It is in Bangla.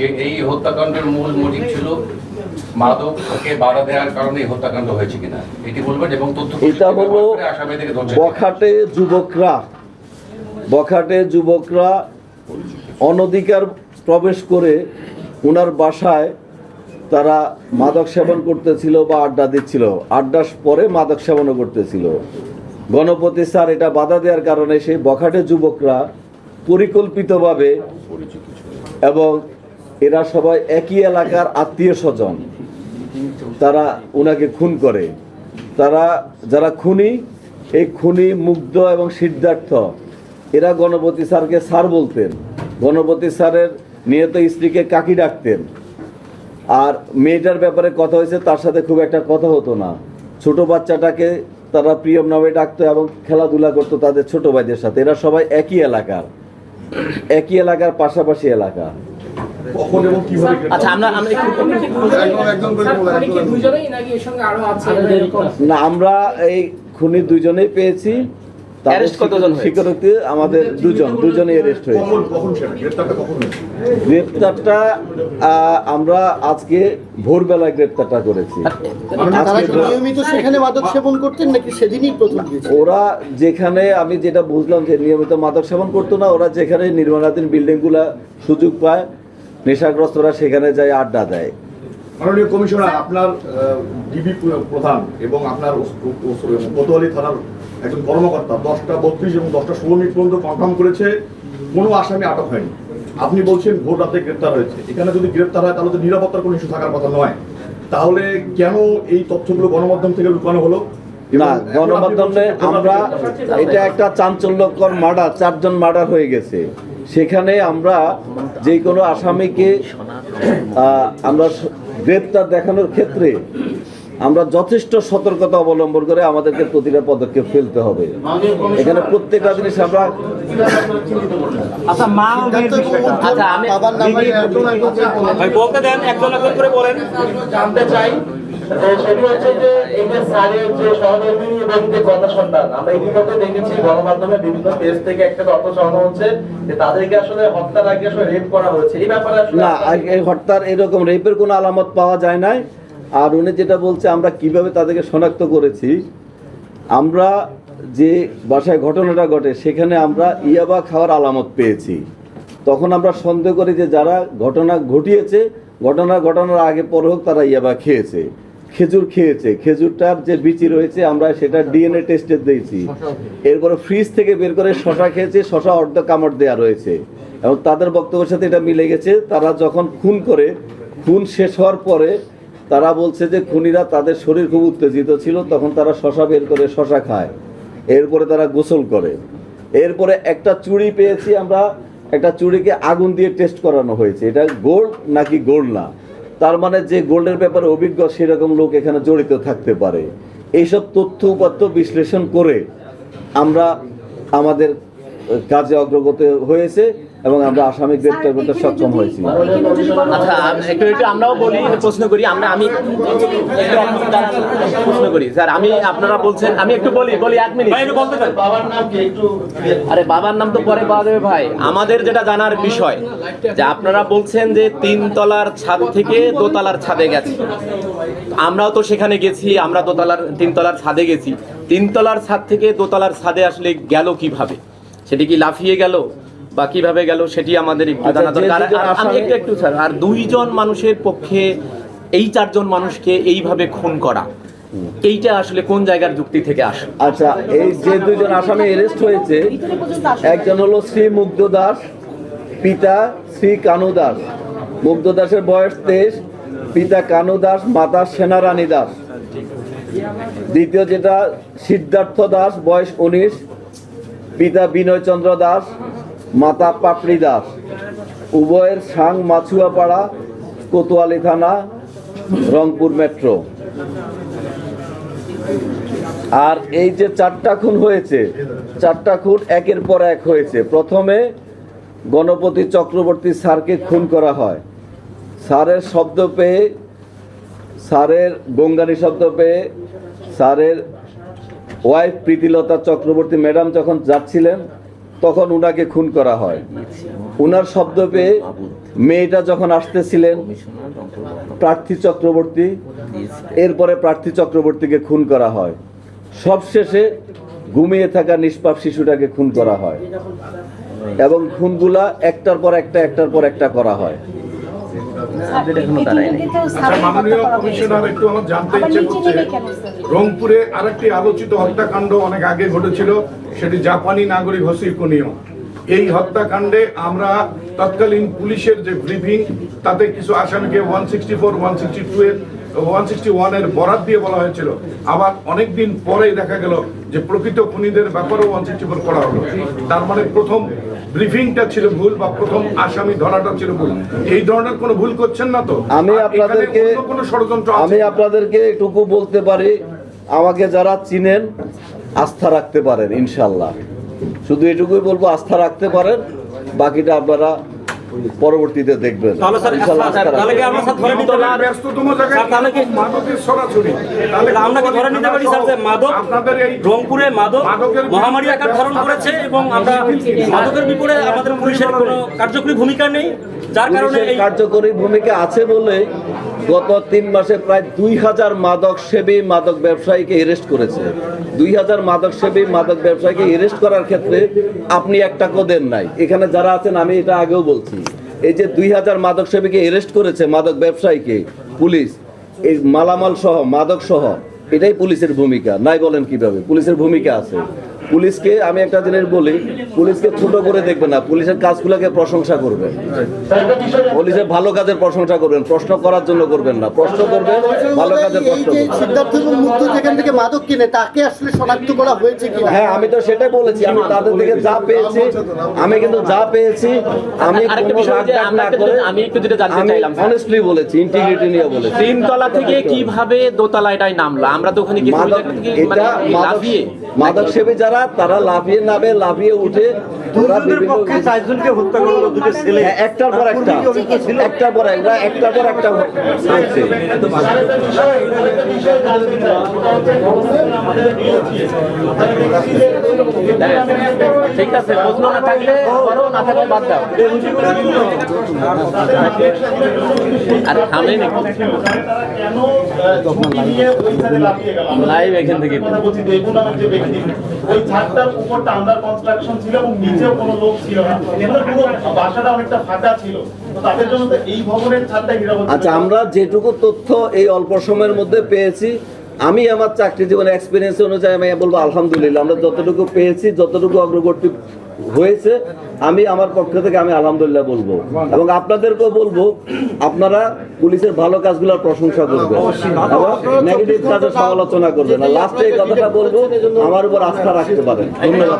যে এই হত্যাকাণ্ডের মূল মোটিভ ছিল মাদককে বাধা দেওয়ার কারণে এই হত্যাকাণ্ড হয়েছে কিনা এটি বলবেন, এবং তথ্য এটা হলো বখাটে যুবকরা অনধিকার প্রবেশ করে ওনার বাসায় তারা মাদক সেবন করতেছিল বা আড্ডা দিচ্ছিল, আড্ডার পরে মাদক সেবনও করতেছিল। গণপতি স্যার এটা বাধা দেওয়ার কারণে সেই বখাটে যুবকরা পরিকল্পিতভাবে, এবং এরা সবাই একই এলাকার আত্মীয় স্বজন, তারা ওনাকে খুন করে। তারা যারা খুনি, এই খুনি মুগ্ধ এবং সিদ্ধার্থ, এরা গণপতি স্যারকে স্যার বলতেন, গণপতি স্যারের নিহত স্ত্রীকে কাকি ডাকতেন। আর মেয়েটার ব্যাপারে কথা হয়েছে, তার সাথে খুব একটা কথা হতো না। ছোট বাচ্চাটাকে তারা প্রিয়ম নামে ডাকতো এবং খেলাধুলা করতো তাদের ছোট ভাইদের সাথে। এরা সবাই একই এলাকার পাশাপাশি এলাকা। না, আমরা এই খুনি দুইজনেই পেয়েছি। স্বীকারোক্তি আমাদের দুজনেই অ্যারেস্ট হয়েছে। গ্রেপ্তারটা আমরা আজকে ভোরবেলায় গ্রেপ্তারটা করেছি। ওরা যেখানে, আমি যেটা বুঝলাম যে নিয়মিত মাদক সেবন করতো না, ওরা যেখানে নির্মাণাধীন বিল্ডিংগুলা সুযোগ পায়, নেশাগ্রস্তরা সেখানে যায় আড্ডা দেয়। মাননীয় কমিশনার, আপনার ডিবি প্রধান এবং আপনার কোতোয়ালি থানার একজন কর্মকর্তা 10:32 এবং 10:16 পর্যন্ত কনফার্ম করেছে কোনো আসামি আটক হয়নি। আপনি বলছেন ভোর রাতে গ্রেপ্তার হয়েছে। এখানে যদি গ্রেপ্তার হয় তাহলে তো নিরাপত্তার কোনো ইস্যু থাকার কথা নয়। তাহলে কেন এই তথ্যগুলো গণমাধ্যম থেকে লুকানো হলো? না, গণমাধ্যমে আমরা, এটা একটা চাঞ্চল্যকর মার্ডার, 4 জন মার্ডার হয়ে গেছে। সেখানে আমরা যে কোনো আসামিকে আমরা গ্রেপ্তার দেখানোর ক্ষেত্রে আমরা যথেষ্ট সতর্কতা অবলম্বন করে আমাদেরকে প্রতিটা পদক্ষেপ ফেলতে হবে। এখানে প্রত্যেকটা জিনিস আমরা বলতে দেন, একজন একজন করে বলেন। জানতে চাই সেটি হচ্ছে যে এই যে স্যারের যে সহকর্মী এবং যে কথা সন্তান, আমরা ইতিমধ্যে দেখেছি গণমাধ্যমে বিভিন্ন পেজ থেকে একটা তথ্য ছড়ানো হচ্ছে যে তাদেরকে আসলে হত্যার আগে আসলে রেপ করা হয়েছে। এই ব্যাপারে না, এই হত্যার এরকম রেপের কোনো আলামত পাওয়া যায় নাই। আর উনি যেটা বলছে আমরা কিভাবে তাদেরকে শনাক্ত করেছি, আমরা যে বাসায় ঘটনাটা ঘটে সেখানে আমরা ইয়াবা খাওয়ার আলামত পেয়েছি। তখন আমরা সন্দেহ করি যে যারা ঘটনা ঘটিয়েছে, ঘটনার আগে পরে হোক তারা ইয়াবা খেয়েছে, খেজুর খেয়েছে। খেজুরটার যে বিচি রয়েছে আমরা সেটা ডিএনএ টেস্টে দিয়েছি। এরপরে ফ্রিজ থেকে বের করে শশা খেয়েছে, শশা অর্ধ কামড় দেওয়া রয়েছে এবং তাদের বক্তব্যের সাথে এটা মিলে গেছে। তারা যখন খুন করে, খুন শেষ হওয়ার পরে তারা বলছে যে খুনিরা, তাদের শরীর খুব উত্তেজিত ছিল, তখন তারা শশা বের করে শশা খায়, এরপরে তারা গোসল করে। এরপরে একটা চুড়ি পেয়েছি আমরা, একটা চুড়িকে আগুন দিয়ে টেস্ট করানো হয়েছে, এটা গোল্ড নাকি গোল্ড না। তার মানে যে গোল্ডের ব্যাপারে অভিজ্ঞ সেরকম লোক এখানে জড়িত থাকতে পারে। এইসব তথ্য উপাত্ত বিশ্লেষণ করে আমরা আমাদের কাজে অগ্রগতি হয়েছে এবং আমরা আসামি গ্রেপ্তার করতে সক্ষম হয়েছি। আচ্ছা, একটু আমরাও বলি, প্রশ্ন করি। আমি প্রশ্ন করি স্যার, আপনারা বলছেন, আমি একটু বলি 1 মিনিট। বাবার নাম কি একটু? আরে বাবার নাম তো পরে পাওয়া যাবে ভাই। আমাদের যেটা জানার বিষয় যে আপনারা বলছেন যে 3 তলার ছাদ থেকে 2 তলার ছাদে গেছে। আমরাও তো সেখানে গেছি, আমরা 3 তলার ছাদে গেছি। 3 তলার ছাদ থেকে 2 তলার ছাদে আসলে গেল কিভাবে? সেটি কি লাফিয়ে গেল বা কিভাবে গেল সেটি আমাদের একটু জানা দরকার। আমি একটু স্যার, আর 2 জন মানুষের পক্ষে এই 4 জন মানুষকে এইভাবে খুন করা, এইটা আসলে কোন জায়গার যুক্তি থেকে আসে? আচ্ছা, এই যে 2 জন আসামি অ্যারেস্ট হয়েছে, একজন হলো শ্রী মুগ্ধ দাস, পিতা শ্রী কানু দাস। মুগ্ধ দাসের বয়স 23, পিতা কানু দাস, মাতা সেনারানী দাস। দ্বিতীয় যেটা সিদ্ধার্থ দাস, বয়স 19, পিতা বিনয় চন্দ্র দাস, মাতা পাপড়ি দাস। উভয়ের সাং মাছুয়াপাড়া, কোতোয়ালি থানা, রংপুর মেট্রো। আর এই যে 4টা খুন হয়েছে, 4টা খুন একের পর এক হয়েছে। প্রথমে গণপতি চক্রবর্তী স্যারকে খুন করা হয়। স্যারের শব্দ পেয়ে, স্যারের গঙ্গানি শব্দ পেয়ে স্যারের ওয়াইফ প্রীতিলতা চক্রবর্তী ম্যাডাম যখন যাচ্ছিলেন, তখন উনাকে খুন করা হয়। উনার শব্দ পেয়ে মেয়েটা যখন আসতেছিলেন প্রার্থী চক্রবর্তী, এরপরে প্রার্থী চক্রবর্তীকে খুন করা হয়। সবশেষে ঘুমিয়ে থাকা নিষ্পাপ শিশুটাকে খুন করা হয় এবং খুনগুলা একটার পর একটা করা হয়। মাননীয় কমিশনার, একটু আমার জানতে ইচ্ছে করছে, রংপুরে আরেকটি আলোচিত হত্যাকাণ্ড অনেক আগে ঘটেছিল, সেটি জাপানি নাগরিক হসিকুনিও। এই হত্যাকাণ্ডে আমরা তৎকালীন পুলিশের যে ব্রিফিং, তাতে কিছু আসামিকে 164, 162 এর 161 এর বরাত দিয়ে বলা হয়েছিল। আবার অনেকদিন পরেই দেখা গেল যে প্রকৃত খুনিদের ব্যাপারেও 164 করা হলো। তার মানে প্রথম ব্রিফিংটা ছিল ভুল, বা প্রথম আসামি ধরাটা ছিল ভুল। এই ধরনের কোনো ভুল করছেন না তো? আমি আর এখানে আপনাদেরকে অন্য কোনো ষড়যন্ত্র আছে? আমি আপনাদেরকে এটুকু বলতে পারি, আমাকে যারা চিনেন আস্থা রাখতে পারেন ইনশাল্লাহ। শুধু এটুকুই বলবো, আস্থা রাখতে পারেন, বাকিটা আপনারা পরবর্তীতে দেখবেন। ইনশাল্লাহ আস্থা রাখবেন। ব্যস্ততম জায়গায় মাদকের ছড়াছড়ি, তাহলে আমরা কি ধরে নিতে পারি স্যার যে মাদক আপনাদের এই রংপুরে মাদকের মহামারী আকার ধারণ করেছে এবং আমরা মাদকের বিপরীতে আমাদের পুলিশের কোনো কার্যকরী ভূমিকা নেই, যার কারণে পুলিশের এই কার্যকরী ভূমিকা আছে বলে গত 3 মাসে প্রায় 2000 মাদক সেবী মাদক ব্যবসায়ীকে অ্যারেস্ট করেছে। 2000 মাদক সেবী মাদক ব্যবসায়ীকে অ্যারেস্ট করার ক্ষেত্রে আপনি একটা দেন নাই। এখানে যারা আছেন, আমি এটা আগেও বলছি, এই যে 2000 মাদক সেবীকে অ্যারেস্ট করেছে মাদক ব্যবসায়ীকে পুলিশ, এই মালামাল সহ মাদক সহ, এটাই পুলিশের ভূমিকা নাই বলেন কিভাবে? পুলিশের ভূমিকা আছে। পুলিশকে আমি একটা জিনিস বলি, পুলিশকে ছোট করে দেখবেন না, পুলিশের কাজগুলোকে প্রশংসা করবেন, পুলিশের ভালো কাজের প্রশংসা করবেন, প্রশ্ন করার জন্য করবেন না, প্রশ্ন করবেন, ভালো কাজের প্রশ্ন করবেন। সিদ্ধার্থ এবং মুক্ত যেখান থেকে মাদক কিনে তাকে আসলে শনাক্ত করা হয়েছে কিনা? হ্যাঁ, আমি তো সেটাই বলেছি, আমি তাদের থেকে যা পেয়েছি, আমি কিন্তু যা পেয়েছি আমি আরেকটা কোনো বিষয় রাগ যে টাগ না করে আমি একটু যেটা জানতে আমি চাইলাম স্যার। অনেস্টলি বলেছি, ইন্টিগ্রিটি নিয়ে বলেছি। 3 তলা থেকে কিভাবে দোতলা এটাই নামলো? আমরা তো ওখানে গেছি, ওই মাদক জায়গা থেকে এটা মানে লাফিয়ে মাদক সেবী যারা, তারা লাফিয়ে নামে, লাফিয়ে উঠে ওরা বিভিন্ন হ্যাঁ, একটার পর একটা হচ্ছে। ঠিক আছে, প্রশ্ন না থাকলে করো, না থাকলে বাদ দাও। আর থামেন একটু, লাইভ এখান থেকে ওই ছাদটার উপরটা আন্ডার কনস্ট্রাকশন ছিল এবং নিচেও কোনো লোক ছিল না, পুরো বাসাটা অনেকটা ফাঁকা ছিল, তো তাদের জন্য তো এই ভবনের ছাদটা নিরাপদ। আচ্ছা, আমরা যেটুকু তথ্য এই অল্প সময়ের মধ্যে পেয়েছি, আমি আমার চাকরি জীবনের এক্সপিরিয়েন্স অনুযায়ী আমি বলবো আলহামদুলিল্লাহ, আমরা যতটুকু পেয়েছি, যতটুকু অগ্রগতি হয়েছে, আমি আমার পক্ষ থেকে আমি আলহামদুলিল্লাহ বলবো। এবং আপনাদেরকেও বলবো, আপনারা পুলিশের ভালো কাজগুলোর প্রশংসা করবেন এবং নেগেটিভ কাজের সমালোচনা করবেন। আর লাস্টে এই কথাটা বলবো, আমার উপর আস্থা রাখতে পারেন। ধন্যবাদ।